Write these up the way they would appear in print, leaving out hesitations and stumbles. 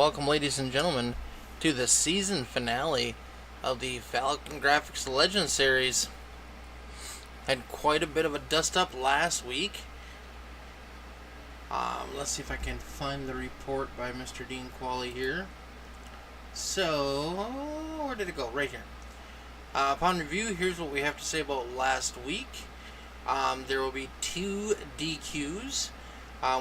welcome, ladies and gentlemen, to the season finale of the FALCONGRAFIX Legend Series. Had quite a bit of a dust-up last week. Let's see if I can find the report by Mr. Dean Qualley here. So, where did it go? Right here. Upon review, here's what we have to say about last week. There will be 2 DQs.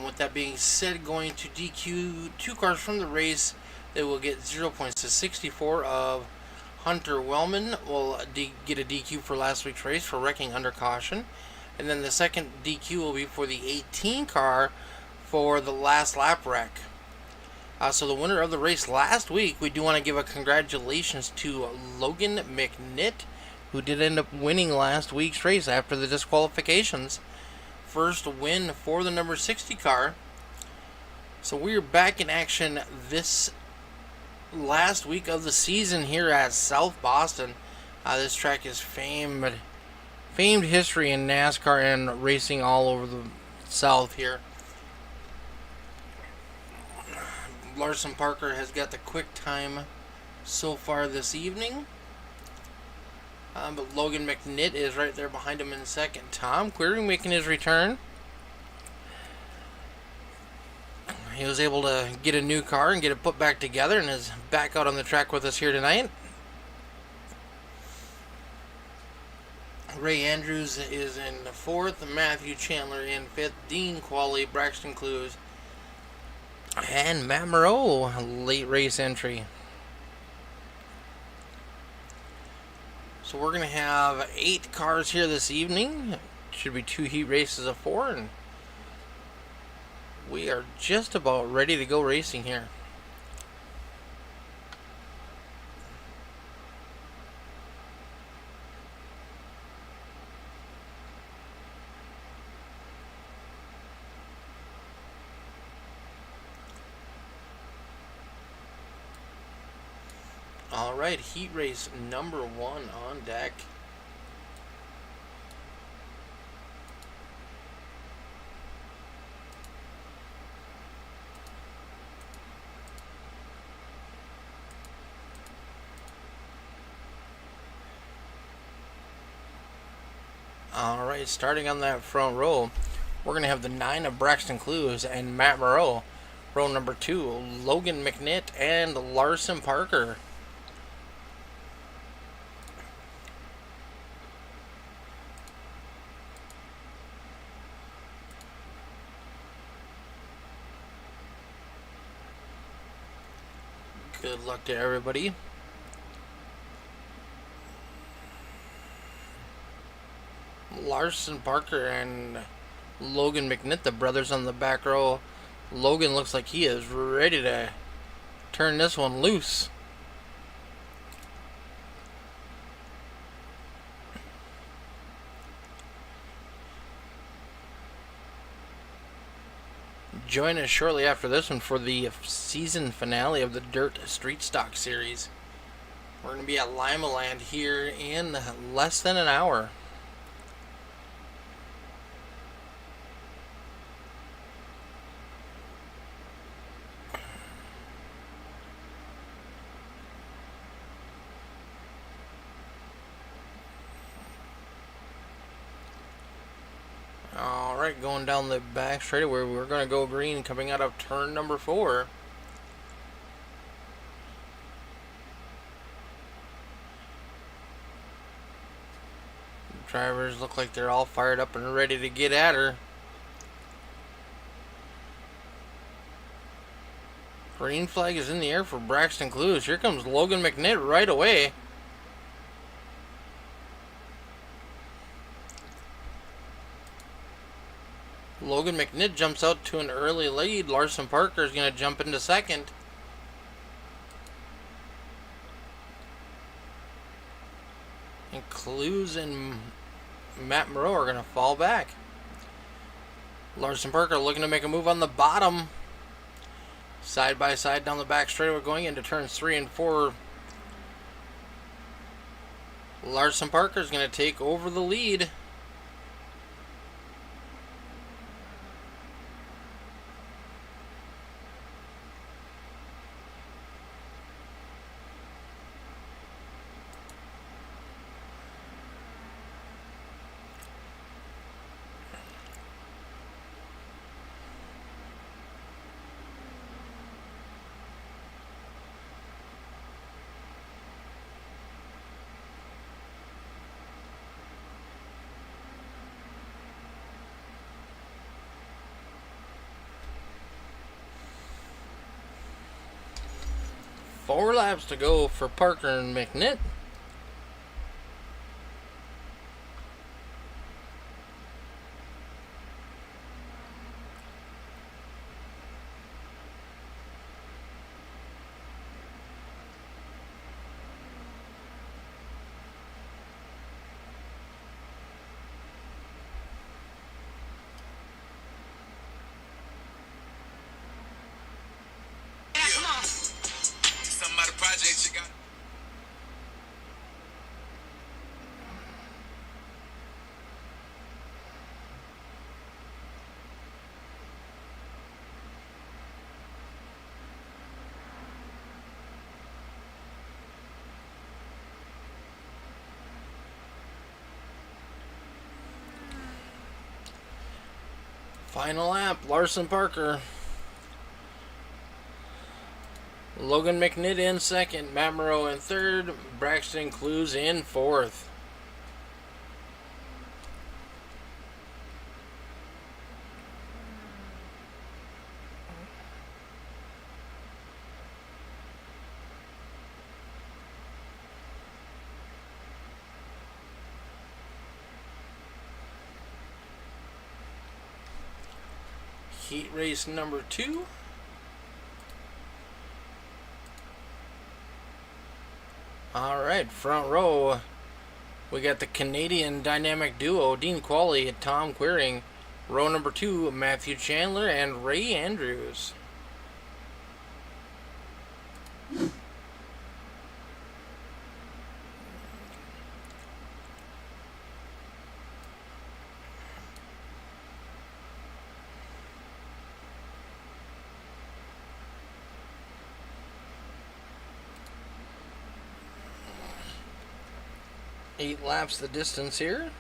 With that being said, going to DQ 2 cars from the race, they will get 0 points. The 64 of Hunter Wellman will get a DQ for last week's race for wrecking under caution. And then the second DQ will be for the 18 car for the last lap wreck. So the winner of the race last week, we do want to give a congratulations to Logan McNitt, who did end up winning last week's race after the disqualifications. First win for the number 60 car. So we're back in action this last week of the season here at South Boston. This track is famed history in NASCAR and racing all over the South here. Larson Parker has got the quick time so far this evening. But Logan McNitt is right there behind him in second. Tom Query making his return. He was able to get a new car and get it put back together and is back out on the track with us here tonight. Ray Andrews is in the 4th. Matthew Chandler in 5th. Dean Qualley, Braxton Clues, and Matt Moreau, late race entry. So we're going to have 8 cars here this evening. Should be 2 heat races of 4, and we are just about ready to go racing here. Alright, heat race number 1 on deck. Alright, starting on that front row, we're going to have the 9 of Braxton Clues and Matt Moreau. Row number 2, Logan McNitt and Larson Parker. Good luck to everybody. Larson Parker and Logan McNitt, the brothers on the back row. Logan looks like he is ready to turn this one loose. Join us shortly after this one for the season finale of the Dirt Street Stock Series. We're going to be at Lima Land here in less than an hour. Alright, going down the back straightaway, we're going to go green coming out of turn number 4. Drivers look like they're all fired up and ready to get at her. Green flag is in the air for Braxton Clues. Here comes Logan McNitt right away. Logan McNitt jumps out to an early lead. Larson Parker is going to jump into second. And Clues and Matt Moreau are going to fall back. Larson Parker looking to make a move on the bottom. Side by side down the back straightaway going into turns 3 and 4. Larson Parker is going to take over the lead. 4 laps to go for Parker and McNitt. Project you got. Final lap, Larson Parker. Logan McNitt in second, Matt Moreau in third, Braxton Clues in fourth. Heat race number 2. Alright, front row, we got the Canadian dynamic duo, Dean Qualley and Tom Queering. Row number 2, Matthew Chandler and Ray Andrews. Eight laps the distance here.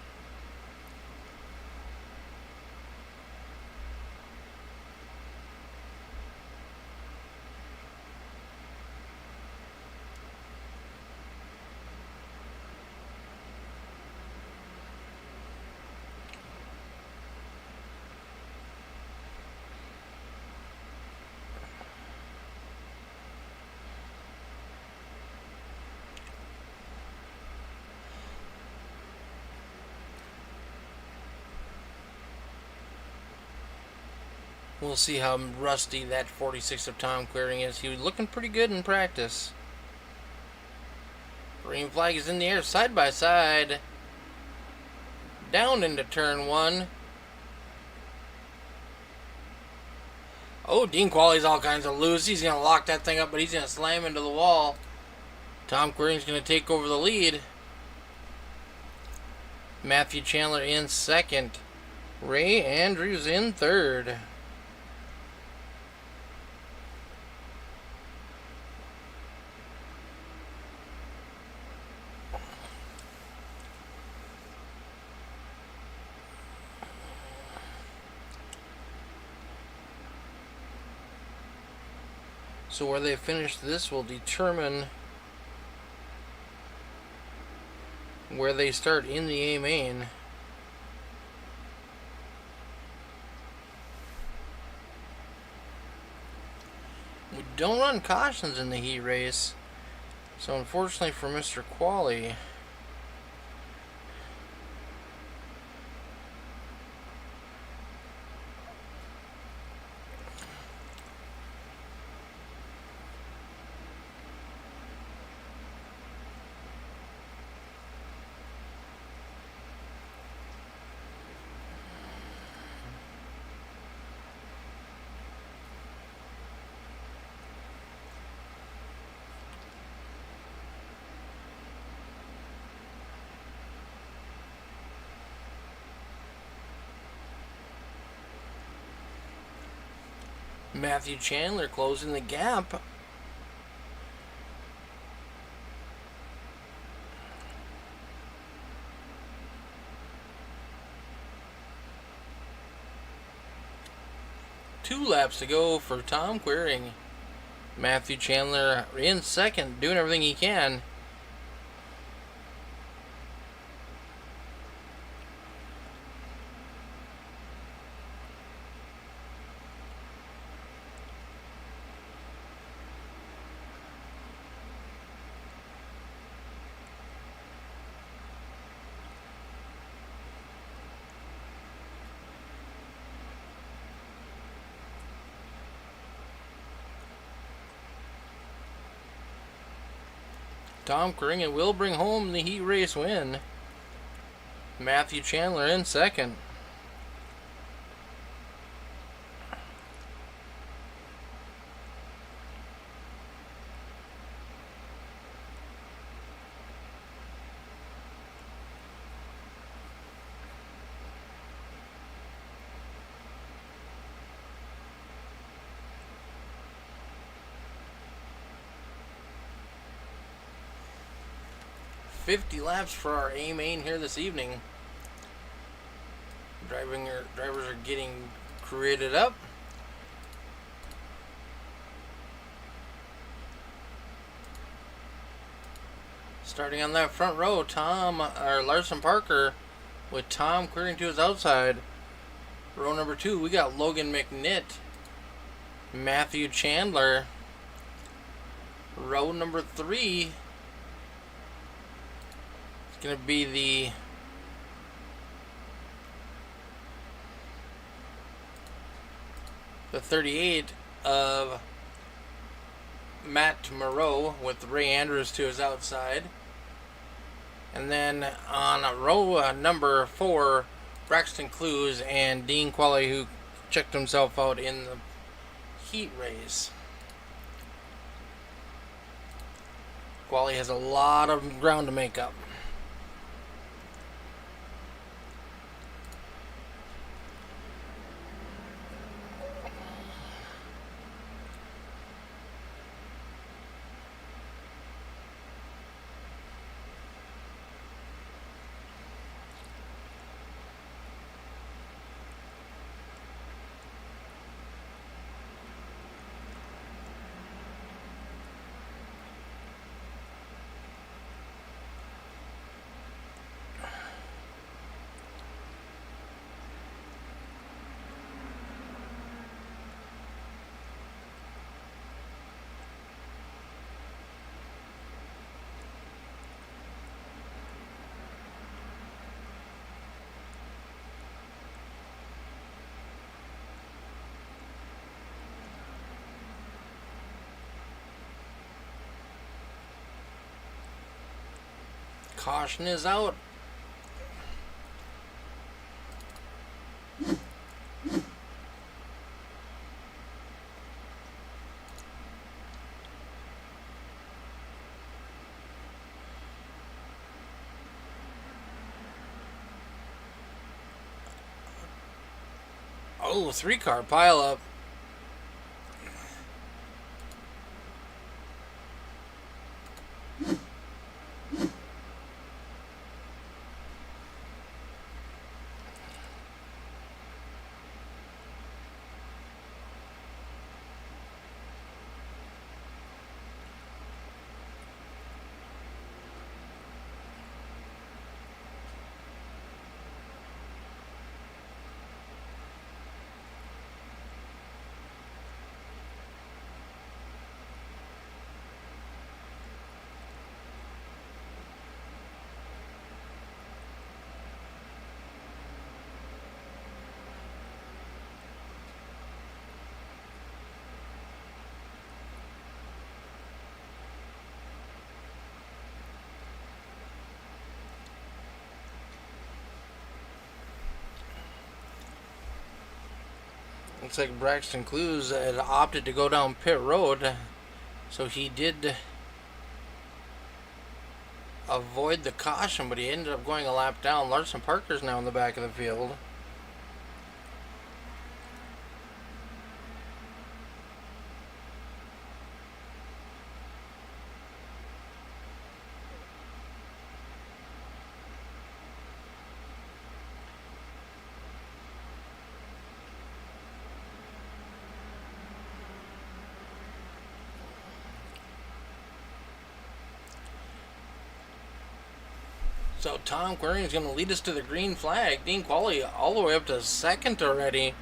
We'll see how rusty that 46 of Tom Queering is. He was looking pretty good in practice. Green flag is in the air, side by side. Down into turn 1. Oh, Dean Qualley's all kinds of loose. He's going to lock that thing up, but he's going to slam into the wall. Tom Queering's going to take over the lead. Matthew Chandler in second. Ray Andrews in third. So where they finish this will determine where they start in the A main. We don't run cautions in the heat race, so unfortunately for Mr. Qualley, Matthew Chandler closing the gap. Two laps to go for Tom Queering. Matthew Chandler in second, doing everything he can. Tom Kringen will bring home the heat race win. Matthew Chandler in second. $50 laps for our A main here this evening. Drivers are getting created up. Starting on that front row, Larson Parker with Tom Kringen to his outside. Row number 2, we got Logan McNitt, Matthew Chandler. Row number 3, it's going to be the 38 of Matt Moreau with Ray Andrews to his outside. And then on row number 4, Braxton Clues and Dean Qualley, who checked himself out in the heat race. Qualley has a lot of ground to make up. Caution is out. Oh, 3-car pile up. Looks like Braxton Clues had opted to go down pit road, so he did avoid the caution, but he ended up going a lap down. Larson Parker's now in the back of the field. So Tom Kringen is going to lead us to the green flag. Dean Qualley all the way up to second already.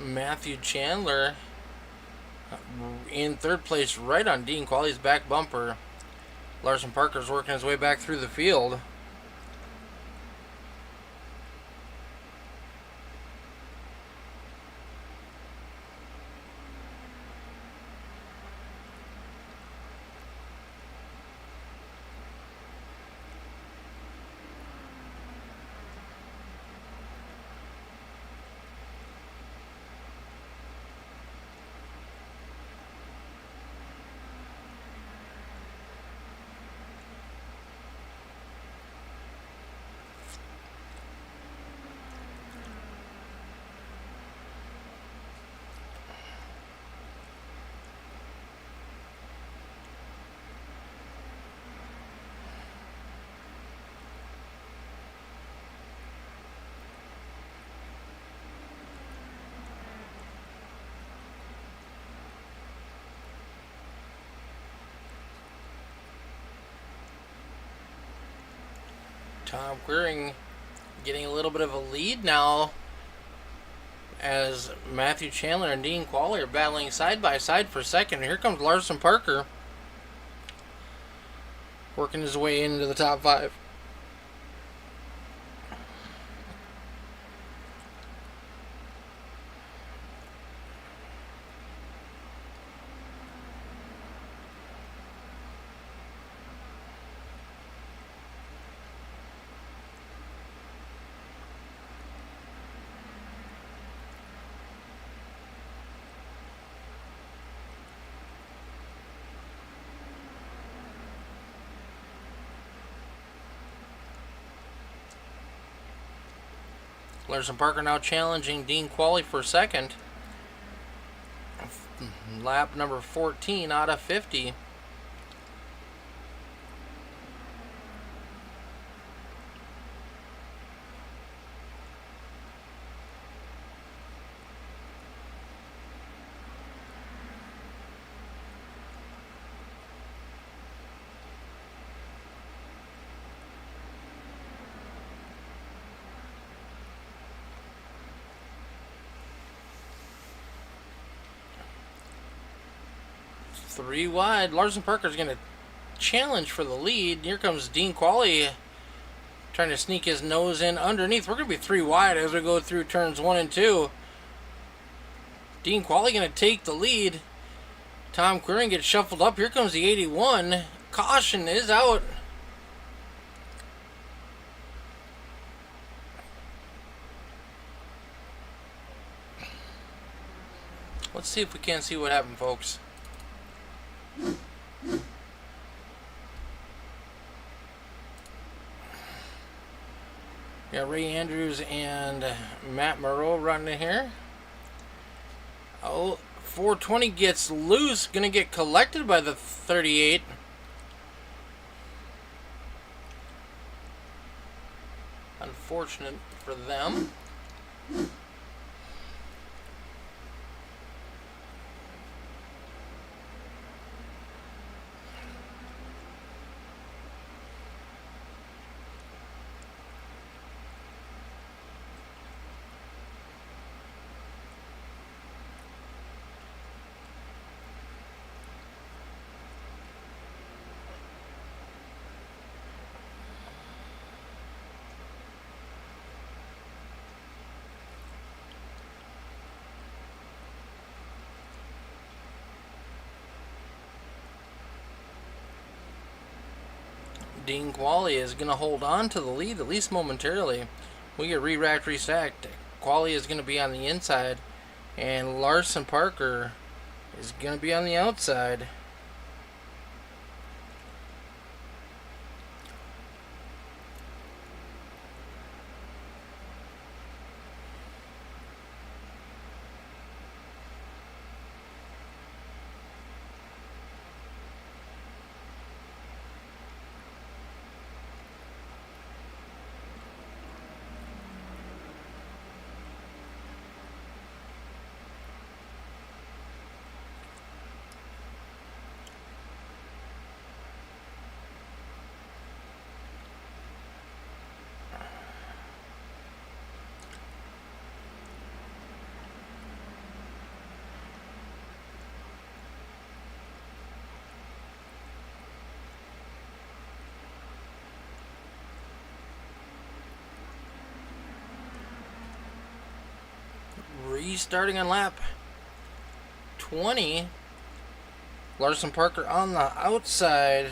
Matthew Chandler in third place, right on Dean Quali's back bumper. Larson Parker's working his way back through the field. Tom Queering getting a little bit of a lead now as Matthew Chandler and Dean Quali are battling side by side for second. Here comes Larson Parker working his way into the top five. Larson Parker now challenging Dean Quali for second. Lap number 14 out of 50. Three wide. Larson Parker's going to challenge for the lead. Here comes Dean Quali trying to sneak his nose in underneath. We're going to be three wide as we go through turns 1 and 2. Dean Quali going to take the lead. Tom Queering gets shuffled up. Here comes the 81. Caution is out. Let's see if we can see what happened, folks. Got Ray Andrews and Matt Moreau running here. Oh, 420 gets loose. Going to get collected by the 38. Unfortunate for them. Dean Quali is going to hold on to the lead, at least momentarily. We get re-racked, restacked. Quali is going to be on the inside, and Larson Parker is going to be on the outside. restarting on lap 20. Larson Parker on the outside.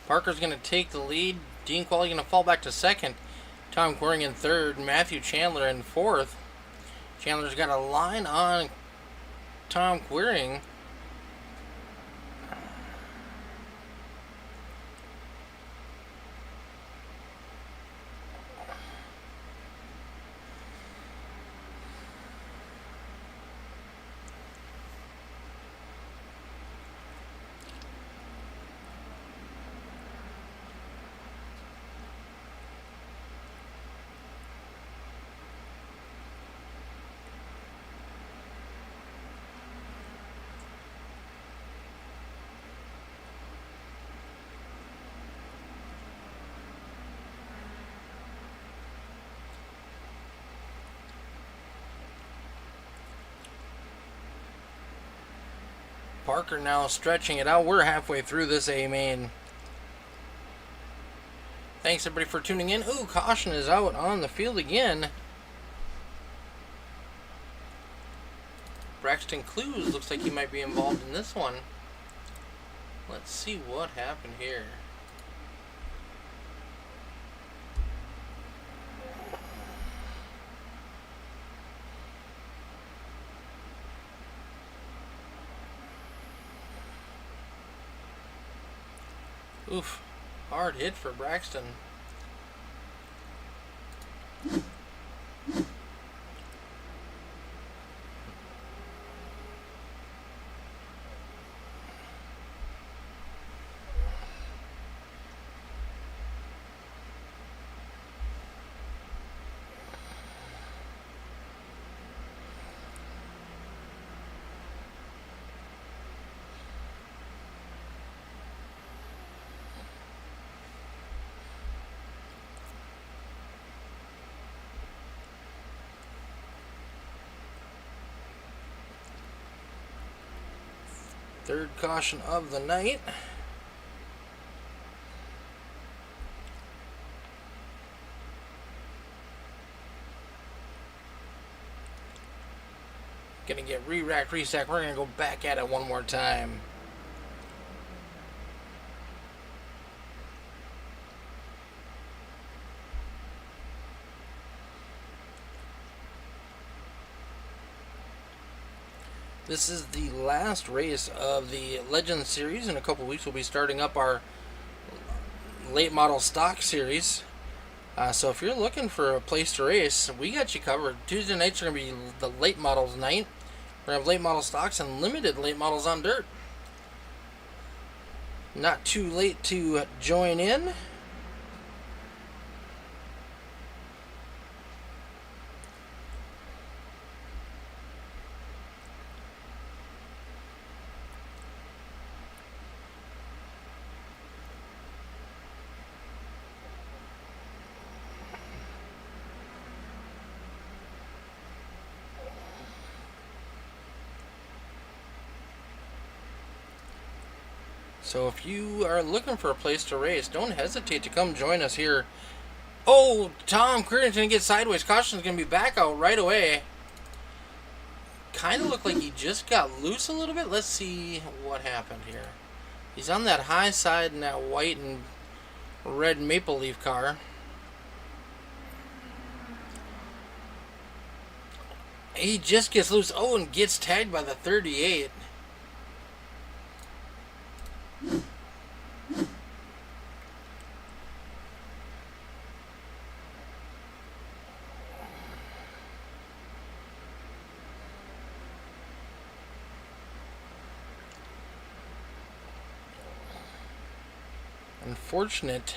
Parker's going to take the lead. Dean Qualley going to fall back to second. Tom Quiring in third. Matthew Chandler in fourth. Chandler's got a line on Tom Quiring. Parker now stretching it out. We're halfway through this A main. Thanks everybody for tuning in. Ooh, caution is out on the field again. Braxton Clues looks like he might be involved in this one. Let's see what happened here. Oof, hard hit for Braxton. Third caution of the night. Gonna get re-racked, restacked. We're gonna go back at it one more time. This is the last race of the Legends Series. In a couple weeks, we'll be starting up our late model stock series. So if you're looking for a place to race, we got you covered. Tuesday nights are going to be the late models night. We're going to have late model stocks and limited late models on dirt. Not too late to join in. So if you are looking for a place to race, don't hesitate to come join us here. Oh, Tom Quiring's going to get sideways. Caution's going to be back out right away. Kind of looked like he just got loose a little bit. Let's see what happened here. He's on that high side in that white and red Maple Leaf car. He just gets loose. Oh, and gets tagged by the 38. Unfortunate.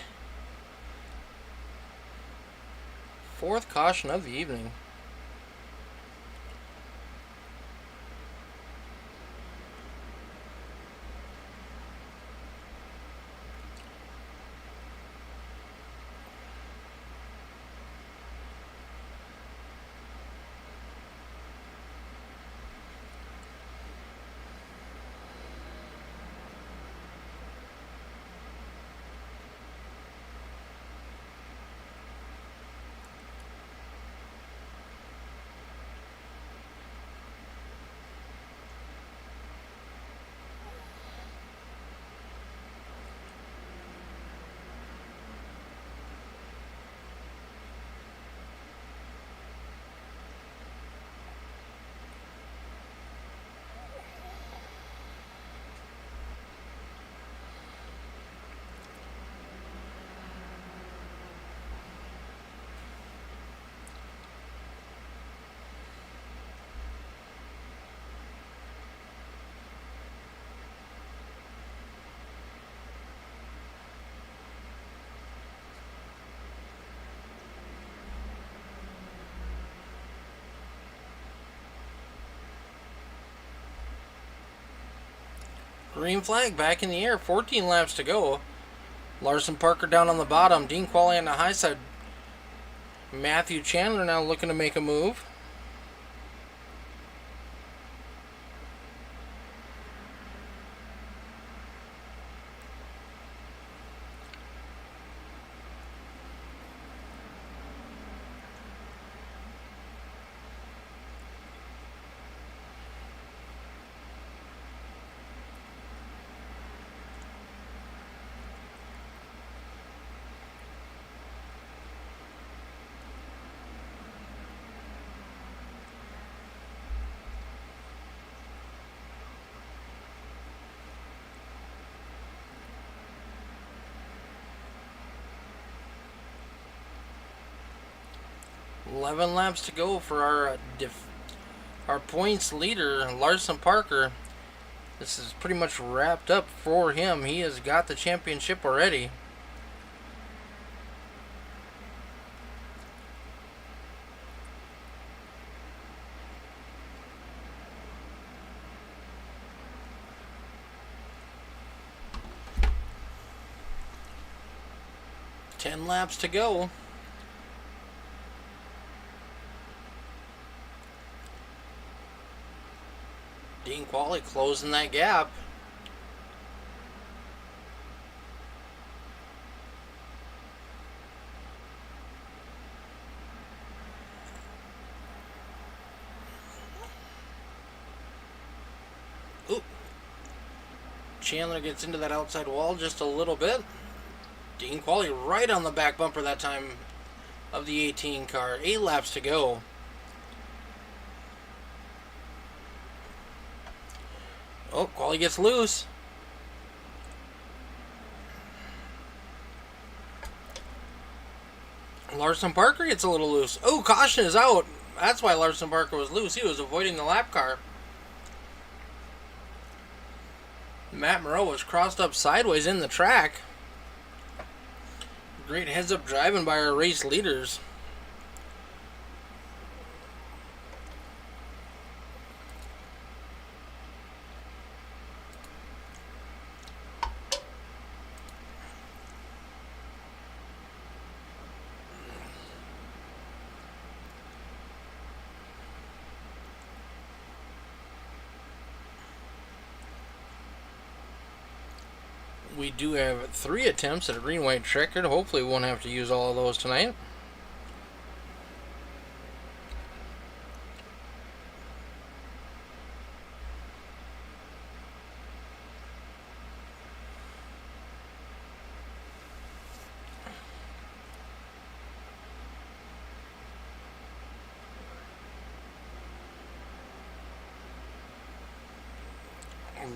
Fourth caution of the evening. Green flag back in the air. 14 laps to go. Larson Parker down on the bottom. Dean Qualley on the high side. Matthew Chandler now looking to make a move. $11 laps to go for our points leader, Larson Parker. This is pretty much wrapped up for him. He has got the championship already. $10 laps to go. Dean Qualley closing that gap. Oop. Chandler gets into that outside wall just a little bit. Dean Qualley right on the back bumper that time of the 18 car. 8 laps to go. Oh, Qualley gets loose. Larson Parker gets a little loose. Oh, caution is out. That's why Larson Parker was loose. He was avoiding the lap car. Matt Moreau was crossed up sideways in the track. Great heads-up driving by our race leaders. We do have 3 attempts at a green-white checkered. Hopefully we won't have to use all of those tonight.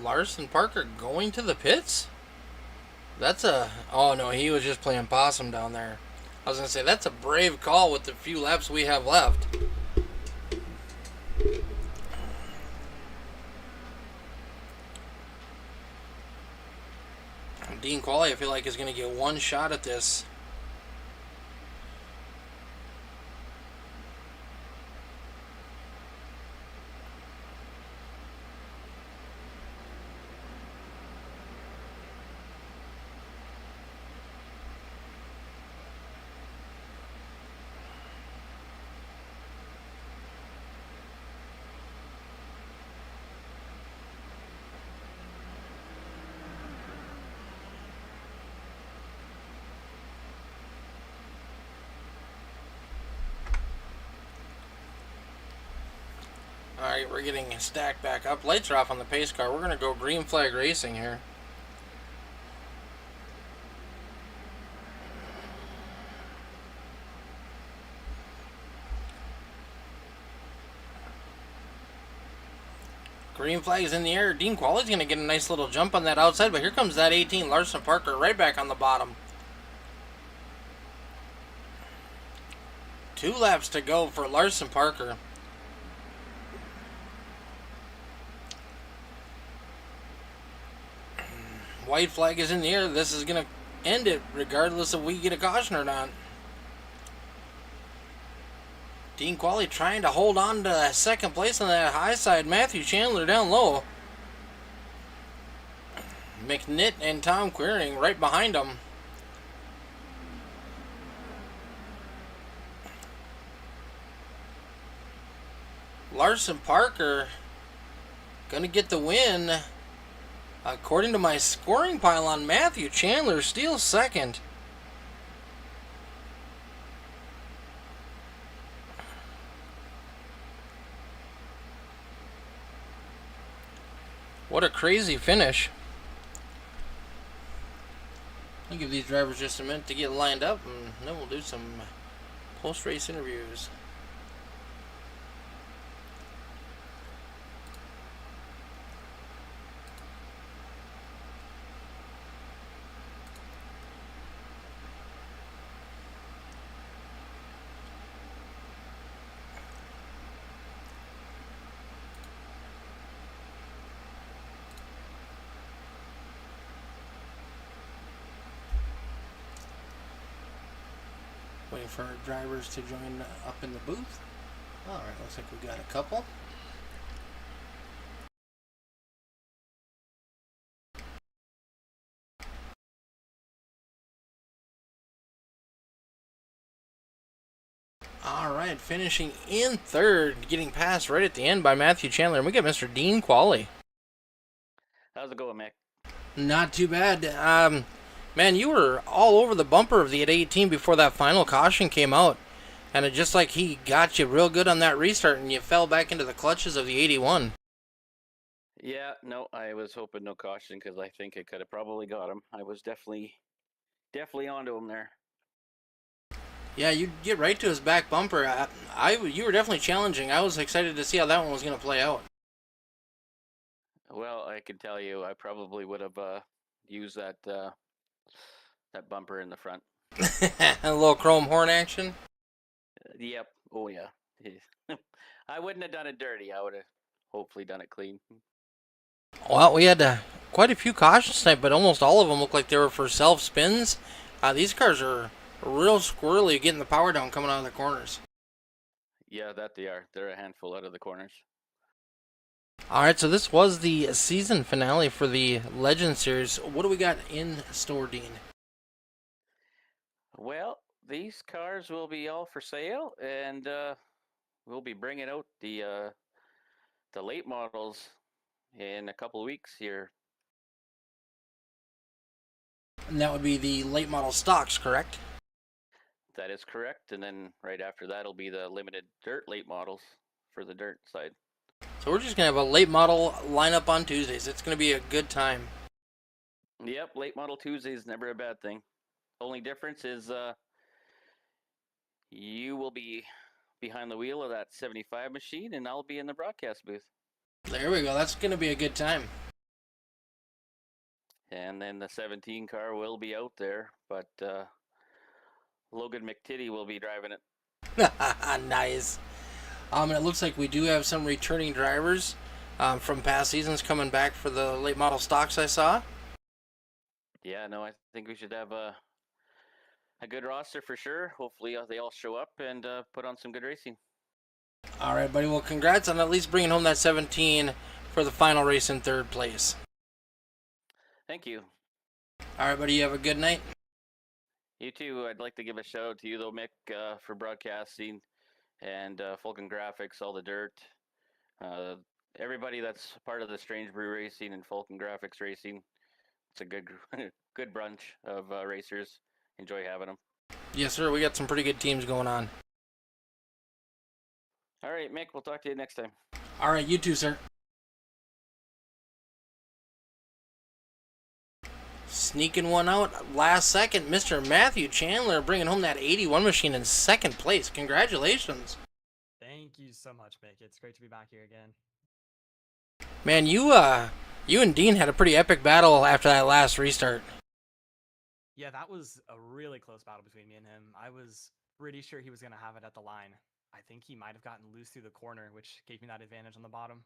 Larson Parker going to the pits? That's a... Oh, no, he was just playing possum down there. I was going to say, that's a brave call with the few laps we have left. Dean Qualley, I feel like, is going to get one shot at this. Alright, we're getting stacked back up. Lights are off on the pace car. We're going to go green flag racing here. Green flag is in the air. Dean Qualley's going to get a nice little jump on that outside, but here comes that 18, Larson Parker, right back on the bottom. 2 laps to go for Larson Parker. White flag is in the air. This is going to end it regardless if we get a caution or not. Dean Qualley trying to hold on to second place on that high side. Matthew Chandler down low. McNitt and Tom Queering right behind him. Larson Parker gonna get the win. According to my scoring pylon, Matthew Chandler steals second. What a crazy finish. I'll give these drivers just a minute to get lined up, and then we'll do some post-race interviews. Waiting for our drivers to join up in the booth. Alright, looks like we got a couple. Alright, finishing in third, getting passed right at the end by Matthew Chandler. And we got Mr. Dean Qualley. How's it going, Mick? Not too bad. Man, you were all over the bumper of the 18 before that final caution came out. And it just like he got you real good on that restart and you fell back into the clutches of the 81. Yeah, no, I was hoping no caution because I think it could have probably got him. I was definitely onto him there. Yeah, you get right to his back bumper. You were definitely challenging. I was excited to see how that one was going to play out. Well, I can tell you, I probably would have used that bumper in the front. A little chrome horn action. Yep. Oh yeah. I wouldn't have done it dirty. I would have hopefully done it clean. Well, we had quite a few cautions tonight, but almost all of them looked like they were for self spins. These cars are real squirrely getting the power down coming out of the corners. Yeah, that they are. They're a handful out of the corners. Alright, so this was the season finale for the Legend Series. What do we got in store, Dean? Well, these cars will be all for sale, and we'll be bringing out the late models in a couple of weeks here. And that would be the late model stocks, correct? That is correct, and then right after that will be the limited dirt late models for the dirt side. So we're just going to have a late model lineup on Tuesdays. It's going to be a good time. Yep, late model Tuesday is never a bad thing. Only difference is you will be behind the wheel of that 75 machine, and I'll be in the broadcast booth. There we go. That's going to be a good time. And then the 17 car will be out there, but Logan McTitty will be driving it. Nice. And it looks like we do have some returning drivers from past seasons coming back for the late model stocks I saw. Yeah, no, I think we should have a good roster for sure. Hopefully they all show up and put on some good racing. All right, buddy. Well, congrats on at least bringing home that 17 for the final race in third place. Thank you. All right, buddy. You have a good night. You too. I'd like to give a shout out to you, though, Mick, for broadcasting and FALCONGRAFIX, all the dirt. Everybody that's part of the Strange Brew Racing and FALCONGRAFIX Racing. It's a good bunch of racers. Enjoy having them. Yes, sir. We got some pretty good teams going on. All right, Mick. We'll talk to you next time. All right. You too, sir. Sneaking one out last second, Mr. Matthew Chandler bringing home that 81 machine in second place. Congratulations. Thank you so much, Mick. It's great to be back here again. Man, you and Dean had a pretty epic battle after that last restart. Yeah, that was a really close battle between me and him. I was pretty sure he was going to have it at the line. I think he might have gotten loose through the corner, which gave me that advantage on the bottom.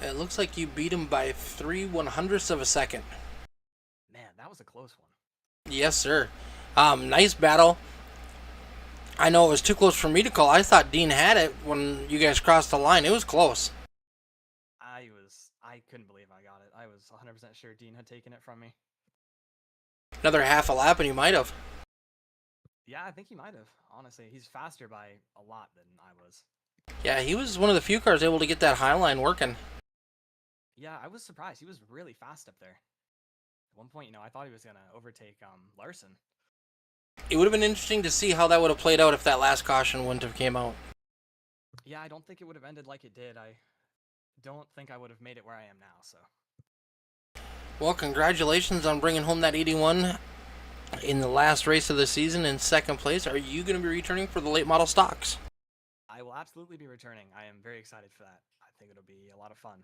It looks like you beat him by 3/100ths of a second. Man, that was a close one. Yes, sir. Nice battle. I know it was too close for me to call. I thought Dean had it when you guys crossed the line. It was close. I couldn't believe I got it. I was 100% sure Dean had taken it from me. Another half a lap and he might have. Yeah, I think he might have. Honestly, he's faster by a lot than I was. Yeah, he was one of the few cars able to get that high line working. Yeah, I was surprised. He was really fast up there. At one point, I thought he was going to overtake Larson. It would have been interesting to see how that would have played out if that last caution wouldn't have came out. Yeah, I don't think it would have ended like it did. I don't think I would have made it where I am now, so. Well, congratulations on bringing home that 81 in the last race of the season in second place. Are you going to be returning for the late model stocks? I will absolutely be returning. I am very excited for that. I think it'll be a lot of fun.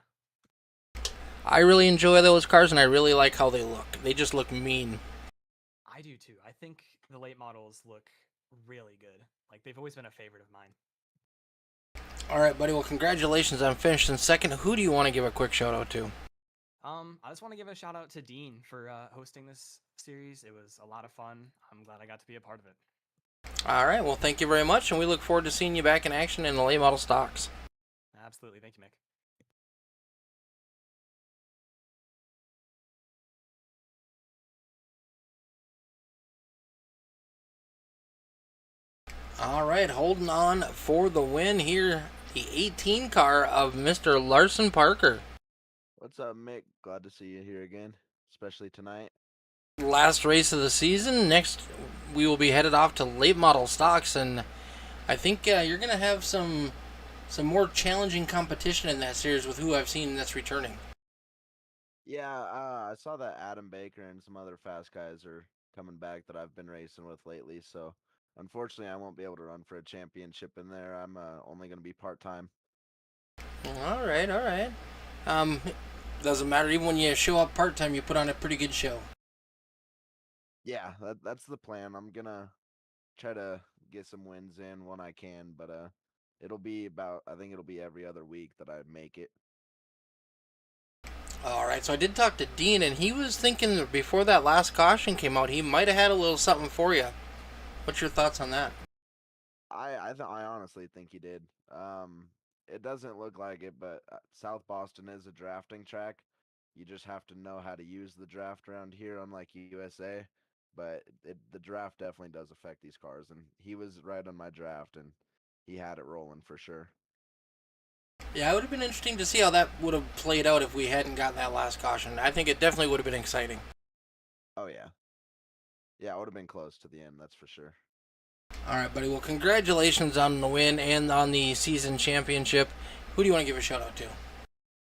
I really enjoy those cars, and I really like how they look. They just look mean. I do too. I think the late models look really good. Like, they've always been a favorite of mine. All right, buddy. Well, congratulations on finishing second. Who do you want to give a quick shout out to? I just want to give a shout out to Dean for hosting this series. It was a lot of fun. I'm glad I got to be a part of it. All right. Well, thank you very much, and we look forward to seeing you back in action in the late model stocks. Absolutely. Thank you, Mick. All right, holding on for the win here, the 18 car of Mr. Larson Parker. What's up, Mick? Glad to see you here again, especially tonight. Last race of the season. Next, we will be headed off to late model stocks, and I think you're going to have some more challenging competition in that series with who I've seen that's returning. Yeah, I saw that Adam Baker and some other fast guys are coming back that I've been racing with lately, so unfortunately I won't be able to run for a championship in there. I'm only going to be part-time. All right. Doesn't matter. Even when you show up part-time, you put on a pretty good show. Yeah, that's the plan. I'm going to try to get some wins in when I can, but it'll be I think it'll be every other week that I make it. All right, so I did talk to Dean, and he was thinking that before that last caution came out, he might have had a little something for you. What's your thoughts on that? I honestly think he did. It doesn't look like it, but South Boston is a drafting track. You just have to know how to use the draft around here, unlike USA. But the draft definitely does affect these cars, and he was right on my draft, and he had it rolling for sure. Yeah, it would have been interesting to see how that would have played out if we hadn't gotten that last caution. I think it definitely would have been exciting. Oh, yeah. Yeah, it would have been close to the end, that's for sure. All right, buddy. Well, congratulations on the win and on the season championship. Who do you want to give a shout out to?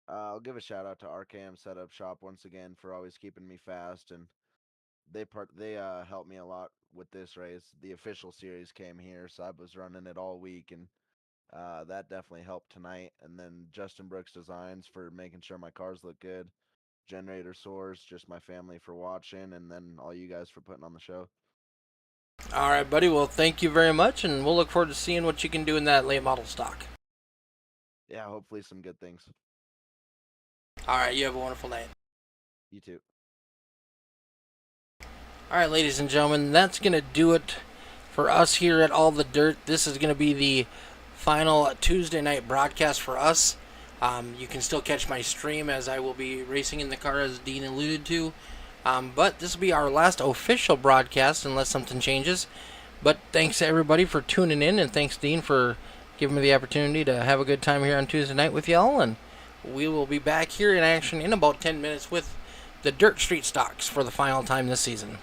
I'll give a shout out to RKM Setup Shop once again for always keeping me fast, and they helped me a lot with this race. The official series came here, so I was running it all week, and that definitely helped tonight. And then Justin Brooks Designs for making sure my cars look good. Generator Source, just my family for watching, and then all you guys for putting on the show. All right, buddy. Well, thank you very much, and we'll look forward to seeing what you can do in that late model stock. Yeah, hopefully some good things. All right, you have a wonderful night. You too. All right, ladies and gentlemen, that's going to do it for us here at All the Dirt. This is going to be the final Tuesday night broadcast for us. You can still catch my stream as I will be racing in the car, as Dean alluded to. But this will be our last official broadcast unless something changes. But thanks to everybody for tuning in, and thanks, Dean, for giving me the opportunity to have a good time here on Tuesday night with y'all. And we will be back here in action in about 10 minutes with the Dirt Street Stocks for the final time this season.